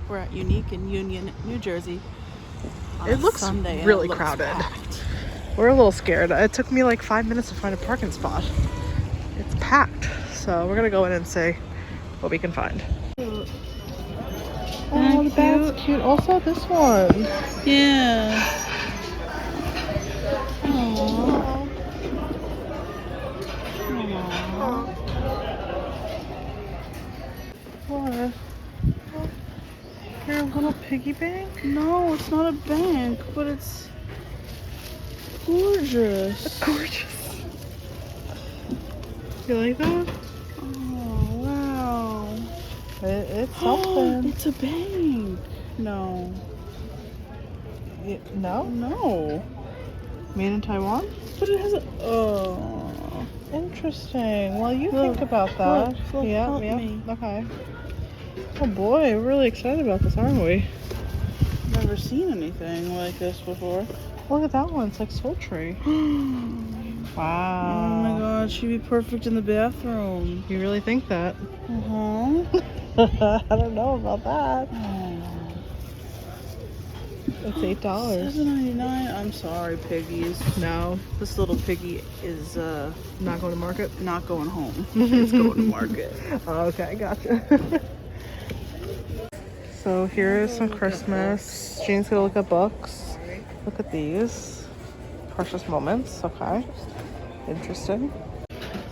We're at Unique in Union, New Jersey. It looks Sunday, really it looks crowded. packed. We're a little scared. It took me like 5 minutes to find a parking spot. It's packed. So we're gonna go in and see what we can find. Oh, that's cute. Also this one. Yeah. Aww. What? Your little piggy bank? No, it's not a bank, but it's gorgeous. It's gorgeous. You like that? Oh, wow. It's something. It's a bank. No. No? No. Made in Taiwan? But it has a... Oh. Interesting. Well, you Look, think about that. look, Yeah, help yeah. me. Okay. Oh boy, we're really excited about this, aren't we? Never seen anything like this before. Look at that one. It's like sultry. Wow. Oh my god, she'd be perfect in the bathroom. You really think that? Uh-huh. I don't know about that. Oh. It's $8. $7.99. I'm sorry, piggies. No, This little piggy is not going to market. not going home. It's going to market. Okay, gotcha. So here is some Christmas. Jean's gonna look at books. Look at these. Precious Moments. Okay. Interesting.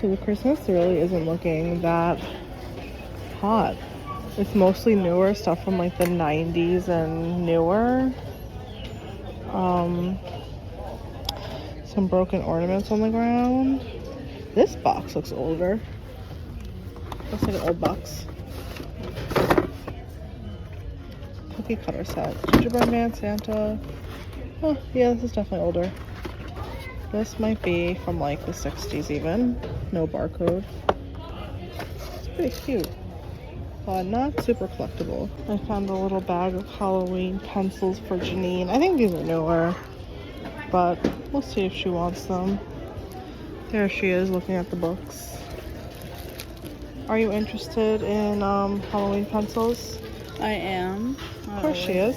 So the Christmas really isn't looking that hot. It's mostly newer stuff from like the 90s and newer. Some broken ornaments on the ground. This box looks older. Looks like an old box. Cookie cutter set. Gingerbread Man, Santa. Oh, yeah, this is definitely older. This might be from like the 60s even. No barcode. It's pretty cute. But not super collectible. I found a little bag of Halloween pencils for Janine. I think these are newer. But we'll see if she wants them. There she is looking at the books. Are you interested in Halloween pencils? I am. Of course she is.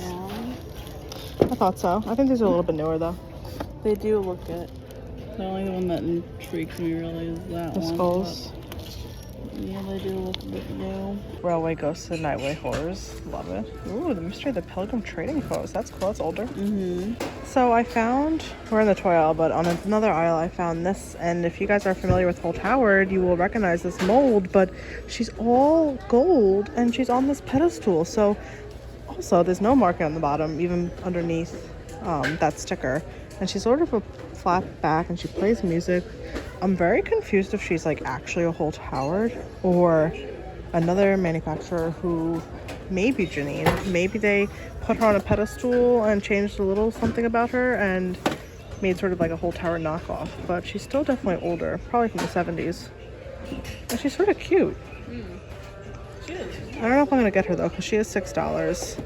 I thought so. I think these are a little bit newer though. They do look good. The only one that intrigues me really is that The one. skulls. Yeah, they do look a bit new. Railway Ghosts and Nightway Horrors. Love it. Ooh, the Mystery of the Pilgrim Trading Post. That's cool. That's older. So I found, we're in the toy aisle, but on another aisle I found this. And if you guys are familiar with Holt Howard, you will recognize this mold. But she's all gold and she's on this pedestal. So also there's no marking on the bottom, even underneath that sticker. And she's sort of a flat back and she plays music. I'm very confused if she's like actually a Holt Howard or another manufacturer who may be Janine. Maybe they put her on a pedestal and changed a little something about her and made sort of like a Holt Howard knockoff. But she's still definitely older, probably from the 70s. And she's sort of cute. She is. I don't know if I'm gonna get her though, because she is $6.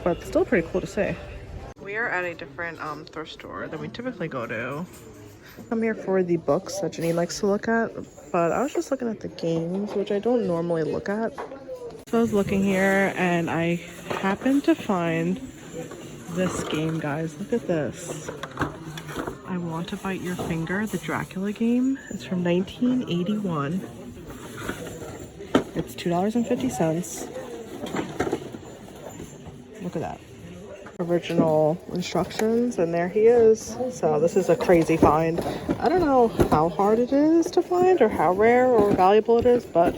But still pretty cool to see. We are at a different thrift store than we typically go to. I'm here for the books that Janine likes to look at, but I was just looking at the games, which I don't normally look at. So I was looking here and I happened to find this game, guys. Look at this. I Want to Bite Your Finger, the Dracula game. It's from 1981. It's $2.50. Look at that. Original instructions, and there he is. So this is a crazy find. I don't know how hard it is to find or how rare or valuable it is, but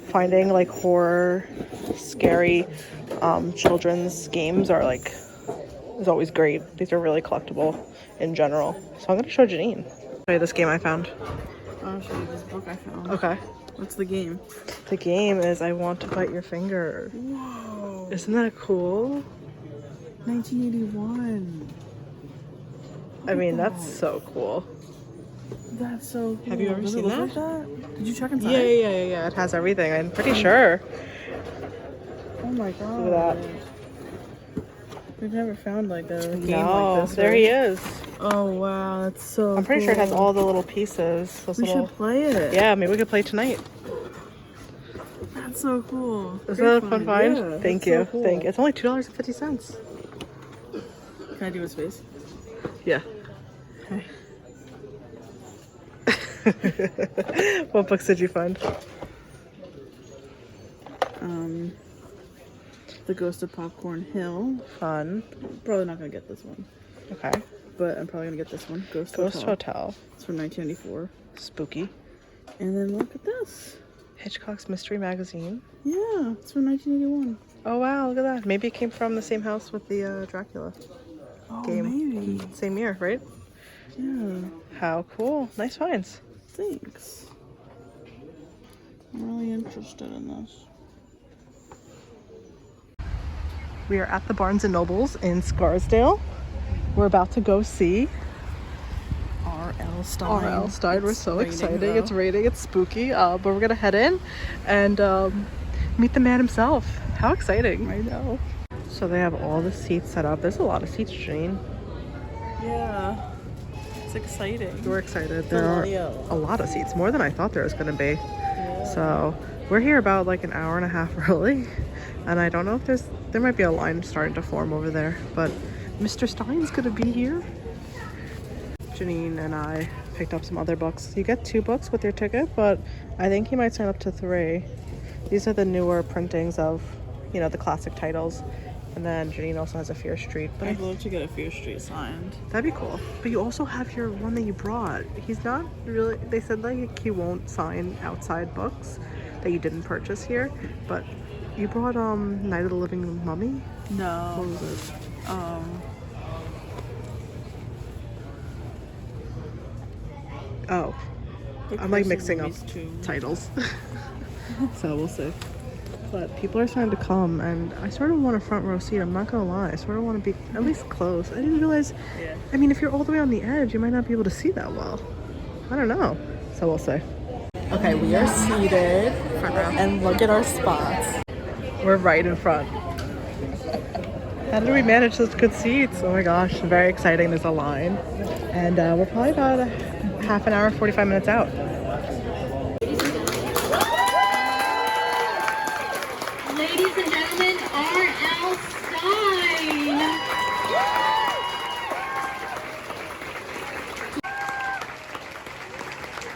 finding like horror, scary children's games are like is always great. These are really collectible in general. So I'm gonna show Janine. Show you this game I found. I'll show you this book I found. Okay. What's the game? The game is I Want to Bite Your Finger. Whoa. Isn't that cool? 1981. I mean, that's so cool. That's so cool. Have you ever Does it seen look that? like that? Did you check inside? Yeah. It has everything. I'm pretty sure. Oh my god. Look at that. We've never found like a game No, like this. there right? he is. Oh wow, that's so I'm pretty sure it has cool. all the little pieces. Those We little... should play it. Yeah, maybe we could play tonight. That's so cool. Isn't that a fun find? Yeah, Thank that's you. so cool. Thank you. It's only $2.50. Can I do his face? Yeah. Okay. What books did you find? The Ghost of Popcorn Hill. Fun. Probably not gonna get this one, Okay. but I'm probably gonna get this one. Ghost Hotel. It's from 1994. Spooky. And then look at this. Hitchcock's Mystery Magazine. Yeah, it's from 1981. Oh wow, look at that. Maybe it came from the same house with the Dracula Game. Maybe. Same year, right? Yeah. How cool. Nice finds. Thanks. I'm really interested in this. We are at the Barnes & Nobles in Scarsdale. We're about to go see R.L. Stine. R.L. Stine. We're so raining, excited. though. It's raining. It's spooky. But we're going to head in and meet the man himself. How exciting. I know. So they have all the seats set up. There's a lot of seats, Janine. Yeah. It's exciting. We're excited. There are a lot of seats. More than I thought there was going to be. Yeah. So we're here about like an hour and a half early. And I don't know if there might be a line starting to form over there. But Mr. Stine's going to be here. Janine and I picked up some other books. You get 2 books with your ticket, but I think you might sign up to 3. These are the newer printings of, you know, the classic titles. And then Janine also has a Fear Street. But I'd love to get a Fear Street signed. that'd be cool. But you also have your one that you brought. He's not really, they said like he won't sign outside books that you didn't purchase here. But you brought Night of the Living Mummy? No. What was it? Oh, The I'm like Curse of mixing up Mummy's Tomb. titles. So we'll see. But people are starting to come, and I sort of want a front row seat. I'm not gonna lie. I sort of want to be at least close. I didn't realize. Yeah. I mean, if you're all the way on the edge, you might not be able to see that well. I don't know. So we'll see. Okay, we are seated, front row, and look at our spots. We're right in front. How did we manage such good seats? Oh my gosh, very exciting. There's a line, and we're probably about a half an hour, 45 minutes out. Ladies and gentlemen, R.L. Stine.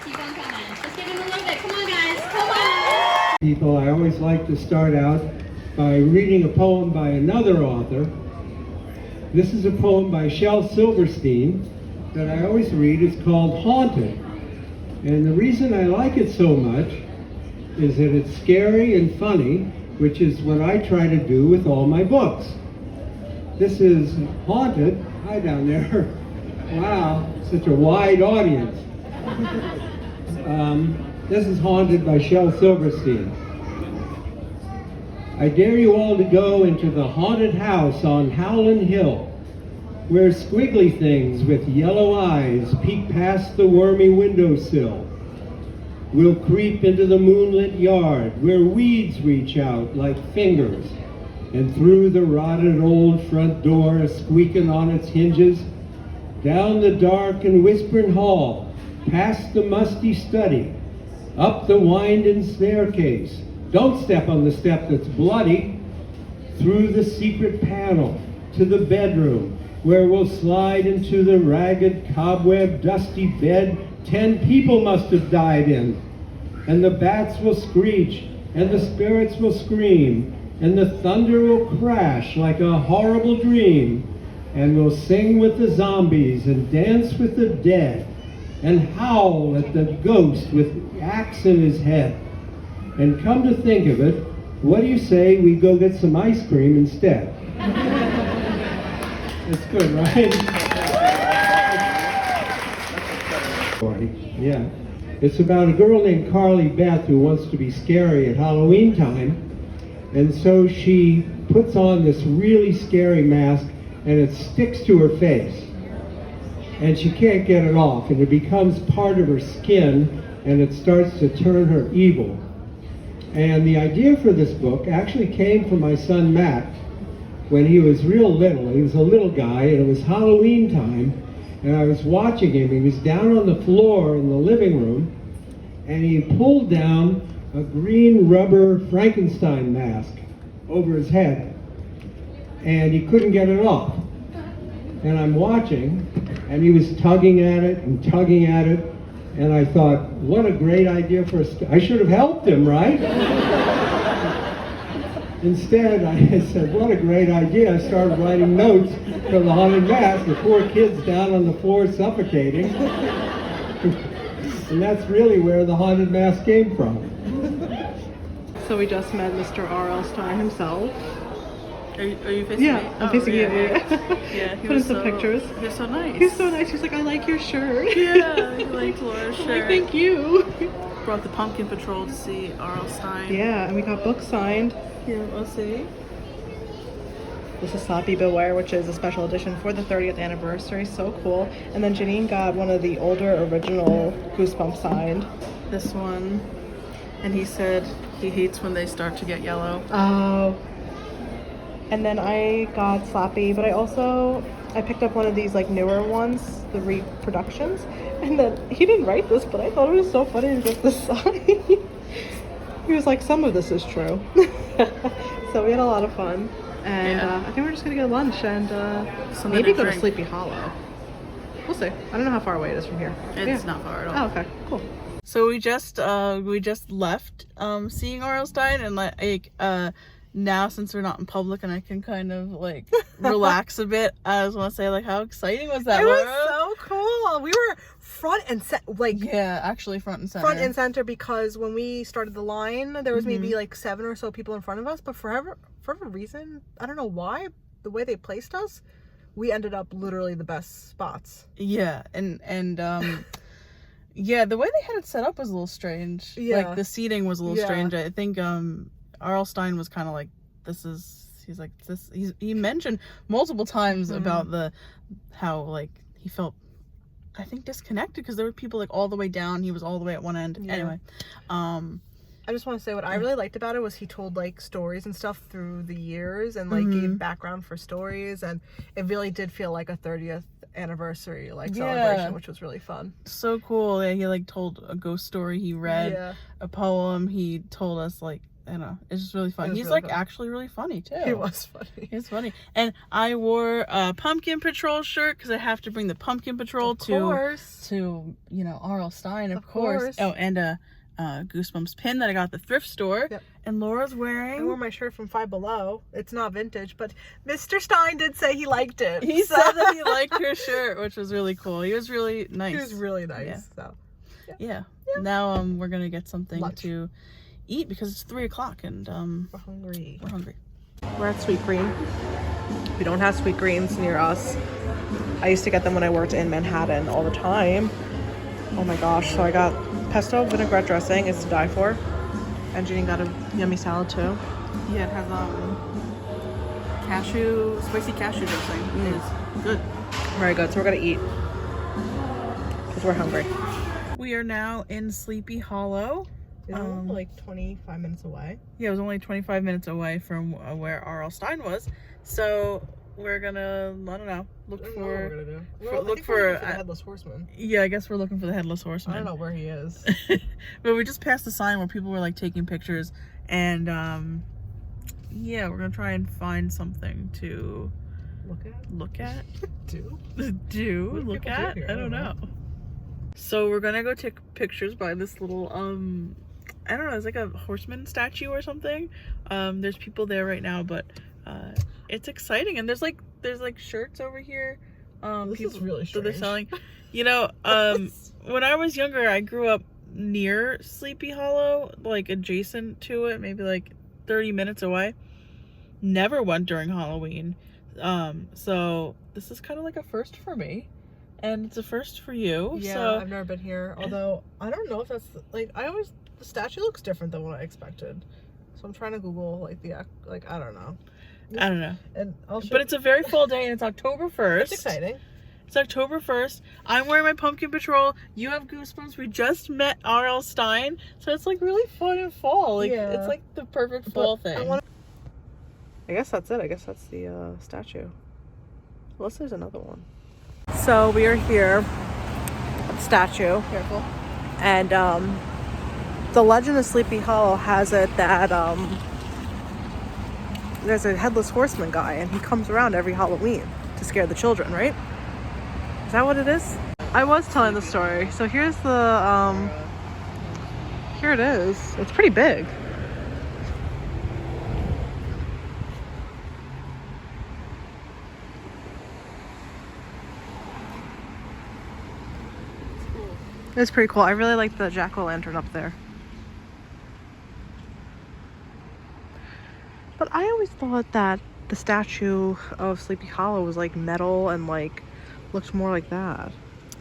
Keep on coming. Just give him a little bit. Come on, guys. Come on. People, I always like to start out by reading a poem by another author. This is a poem by Shel Silverstein that I always read. It's called Haunted. And the reason I like it so much is that it's scary and funny, which is what I try to do with all my books. This is Haunted. Hi down there. Wow, such a wide audience. This is Haunted by Shel Silverstein. I dare you all to go into the haunted house on Howland Hill, where squiggly things with yellow eyes peek past the wormy windowsill. We'll creep into the moonlit yard, where weeds reach out like fingers, and through the rotted old front door squeaking on its hinges, down the dark and whispering hall, past the musty study, up the winding staircase. Don't step on the step that's bloody. Through the secret panel to the bedroom, where we'll slide into the ragged, cobweb, dusty bed 10 people must have died in. And the bats will screech, and the spirits will scream, and the thunder will crash like a horrible dream. And we'll sing with the zombies and dance with the dead, and howl at the ghost with the axe in his head. And come to think of it, what do you say we go get some ice cream instead? That's good, right? Yeah. It's about a girl named Carly Beth who wants to be scary at Halloween time. And so she puts on this really scary mask, and it sticks to her face. And she can't get it off, and it becomes part of her skin, and it starts to turn her evil. And the idea for this book actually came from my son Matt when he was real little. He was a little guy, and it was Halloween time, and I was watching him. He was down on the floor in the living room, and he pulled down a green rubber Frankenstein mask over his head, and he couldn't get it off. And I'm watching, and he was tugging at it and tugging at it, and I thought, what a great idea for I should have helped him, right? Instead, I said, what a great idea. I started writing notes for the haunted mask. The poor kid's down on the floor suffocating. And that's really where the haunted mask came from. So we just met Mr. R.L. Stine himself. Are you facing Yeah, me? I'm facing you. Yeah, he Put in was some pictures. He was so nice. He's so nice. She's like, I like your shirt. Yeah, he liked Laura's shirt. Like, thank you. Brought the Pumpkin Patrol to see R.L. Stine. Yeah, and we got books signed. Yeah, we'll see. This is Sloppy Beware, which is a special edition for the 30th anniversary. So cool. And then Janine got one of the older original Goosebumps signed. This one. And he said he hates when they start to get yellow. Oh. And then I got Sloppy, but I picked up one of these like newer ones, the reproductions. And then he didn't write this, but I thought it was so funny to get this sign. He was like, some of this is true. So we had a lot of fun. And I think we're just gonna get lunch and maybe go to Sleepy Hollow. We'll see. I don't know how far away it is from here. It's not far at all. Oh, okay, cool. So we just left seeing R.L. Stine, and like now since we're not in public and I can kind of like relax a bit, I just want to say like how exciting was that? It was Laura? so cool. We were front and actually front and center. Front and center because when we started the line, there was maybe like 7 or so people in front of us, but for whatever reason, I don't know why, the way they placed us, we ended up literally the best spots. Yeah, and yeah, the way they had it set up was a little strange. Yeah. Like the seating was a little strange. I think R.L. Stine was kind of like, he mentioned multiple times about how like he felt, I think, disconnected because there were people like all the way down, he was all the way at one end. Yeah. Anyway, I just want to say what I really liked about it was he told like stories and stuff through the years and like gave background for stories, and it really did feel like a 30th anniversary like celebration, which was really fun. So cool. Yeah, he like told a ghost story, he read a poem, he told us like, I don't know, it's just really fun. He's really like fun. Actually really funny too. He was funny. He's funny. And I wore a Pumpkin Patrol shirt because I have to bring the Pumpkin Patrol to you know, R.L. Stine, of course. Oh, and a Goosebumps pin that I got at the thrift store. Yep. And Laura's wearing... I wore my shirt from Five Below. It's not vintage, but Mr. Stine did say he liked it. He said that he liked your shirt, which was really cool. He was really nice. He was really nice. Yeah. So yeah. Now we're gonna get something to eat because it's 3 o'clock and we're hungry. We're at Sweet Green. We don't have Sweet Greens near us. I used to get them when I worked in Manhattan all the time. Oh my gosh. So I got pesto vinaigrette dressing. It's to die for. And Jeannie got a yummy salad too. Yeah, it has spicy cashew dressing. It's good. Very good. So we're gonna eat because we're hungry. We are now in Sleepy Hollow. Like 25 minutes away. Yeah, it was only 25 minutes away from where R.L. Stine was. So we're gonna, I don't know, look for the Headless Horseman. Yeah, I guess we're looking for the Headless Horseman. I don't know where he is. But we just passed a sign where people were like taking pictures, and yeah, we're gonna try and find something to look at. Look at. I don't know. So we're gonna go take pictures by this little I don't know, it's like a horseman statue or something. There's people there right now, but it's exciting, and there's like shirts over here. This is really strange. That they're selling. You know, when I was younger, I grew up near Sleepy Hollow, like adjacent to it, maybe like 30 minutes away. Never went during Halloween. So this is kind of like a first for me, and it's a first for you. Yeah, so I've never been here. Although I don't know if that's like the statue looks different than what I expected. So I'm trying to Google like I don't know. I don't know. And but it's a very full day, and it's October 1st. It's exciting. It's October 1st. I'm wearing my Pumpkin Patrol. You have Goosebumps. We just met R.L. Stine. So it's like really fun and fall. Like it's like the perfect fall thing. I guess that's it. I guess that's the statue. Unless there's another one. So we are here at the statue. Careful. And The Legend of Sleepy Hollow has it that there's a headless horseman guy, and he comes around every Halloween to scare the children, right? Is that what it is? I was telling the story. So here's the here it is. It's pretty big. It's pretty cool. I really like the jack-o'-lantern up there. But I always thought that the statue of Sleepy Hollow was like metal and like looked more like that.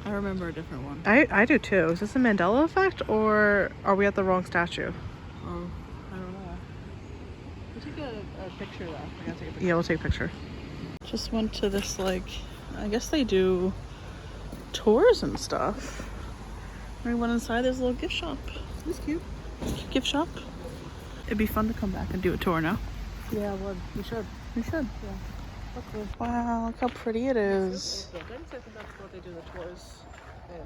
I remember a different one. I do too. Is this a Mandela effect, or are we at the wrong statue? Oh, I don't know. We'll take a picture though. I gotta take a picture. Yeah, we'll take a picture. Just went to this, like, I guess they do tours and stuff. We went inside, there's a little gift shop. It's cute. Gift shop. It'd be fun to come back and do a tour now. Yeah, well, we should. We should. Yeah. Okay. Wow, look how pretty it is. I think that's what they do the tours in.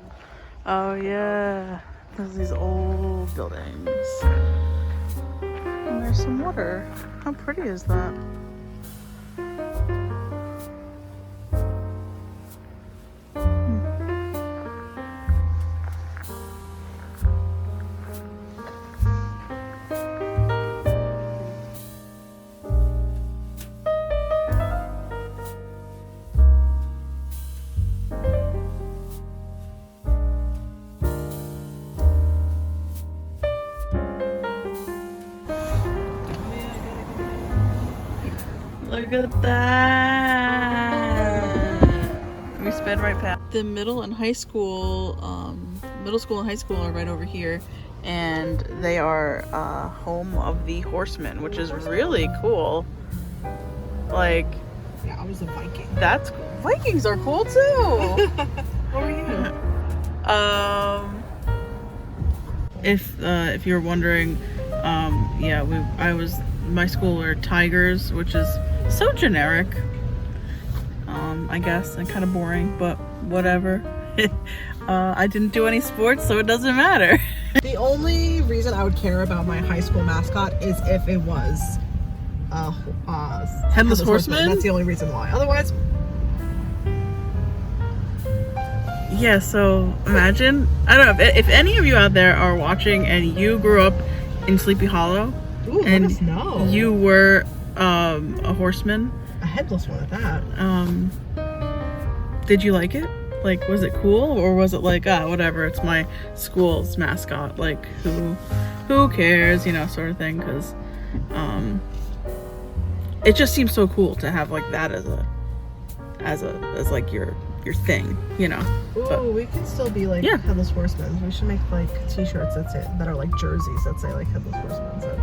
Oh yeah. There's these old buildings. And there's some water. How pretty is that? Look at that! We sped right past. The middle and high school, middle school and high school are right over here, and they are home of the Horsemen, which is really cool. Like, Yeah, I was a Viking. that's cool. Vikings are cool too. What were you? If you're wondering, my school are Tigers, which is so generic, I guess, and kind of boring, but whatever. I didn't do any sports, so it doesn't matter. The only reason I would care about my high school mascot is if it was Headless Horseman? That's the only reason why. Otherwise, Yeah, so imagine, I don't know, if any of you out there are watching and you grew up in Sleepy Hollow, ooh, let and us know. you were a horseman, A headless one at that. did you like it? Like, was it cool, or was it like, whatever, it's my school's mascot, like, who cares, you know, sort of thing? Because it just seems so cool to have like that as like your thing, you know. Ooh, But we could still be like Yeah. headless horsemen. We should make like t-shirts that are like jerseys that say like headless horsemen. That'd be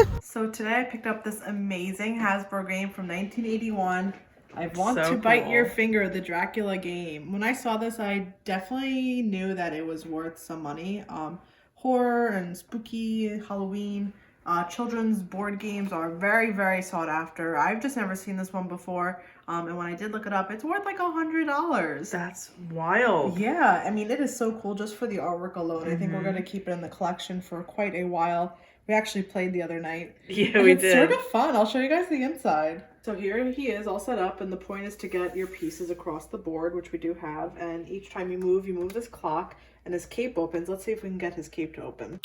cool. So today I picked up this amazing Hasbro game from 1981. I want So to bite cool. your finger, the Dracula Game. When I saw this, I definitely knew that it was worth some money. Horror and spooky Halloween. Children's board games are very, very sought after. I've just never seen this one before. And when I did look it up, it's worth like $100. that's wild. Yeah, I mean, it is so cool just for the artwork alone. I think we're going to keep it in the collection for quite a while. We actually played the other night. Yeah, And we it's did. sort of fun. I'll show you guys the inside. So here he is all set up, and the point is to get your pieces across the board, which we do have. And each time you move this clock, and his cape opens. Let's see if we can get his cape to open.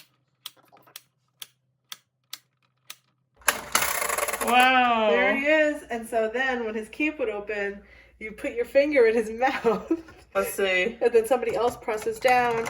Wow. There he is. And so then when his cape would open, you put your finger in his mouth. Let's see. And then somebody else presses down.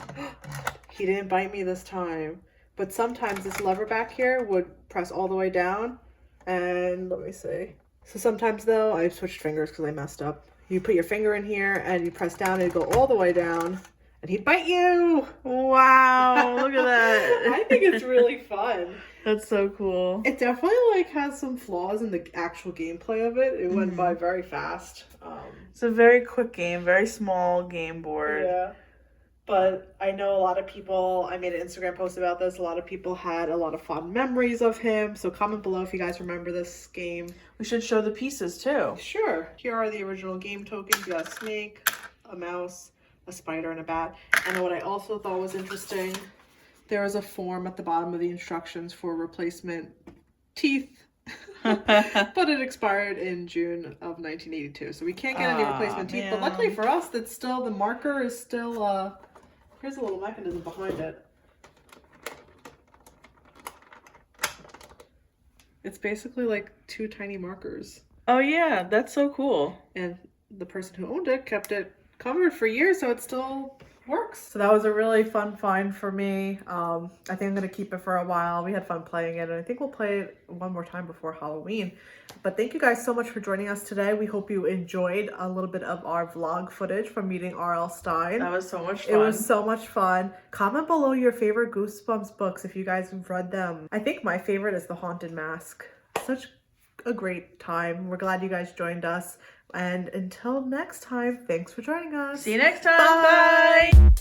He didn't bite me this time. But sometimes this lever back here would press all the way down. And let me see. So sometimes though, I switched fingers because I messed up. You put your finger in here and you press down and it'd go all the way down. And he'd bite you. Wow, look at that. I think it's really fun. That's so cool. It definitely like has some flaws in the actual gameplay of it. It went by very fast. It's a very quick game, very small game board. Yeah. But I know a lot of people, I made an Instagram post about this, a lot of people had a lot of fond memories of him. So comment below if you guys remember this game. We should show the pieces too. Sure. Here are the original game tokens. You got a snake, a mouse, a spider and a bat. And what I also thought was interesting, there was a form at the bottom of the instructions for replacement teeth. But it expired in June of 1982, so we can't get any replacement teeth. But luckily for us, that's still, the marker is still, here's a little mechanism behind it. It's basically like 2 tiny markers. Oh yeah, that's so cool. And the person who owned it kept it covered for years, so it still works. So that was a really fun find for me. I think I'm gonna keep it for a while. We had fun playing it, and I think we'll play it one more time before Halloween. But thank you guys so much for joining us today. We hope you enjoyed a little bit of our vlog footage from meeting R.L. Stine. That was so much fun. It was so much fun. Comment below your favorite Goosebumps books if you guys have read them. I think my favorite is The Haunted Mask. Such a great time. We're glad you guys joined us. And until next time, thanks for joining us. See you next time. Bye. Bye.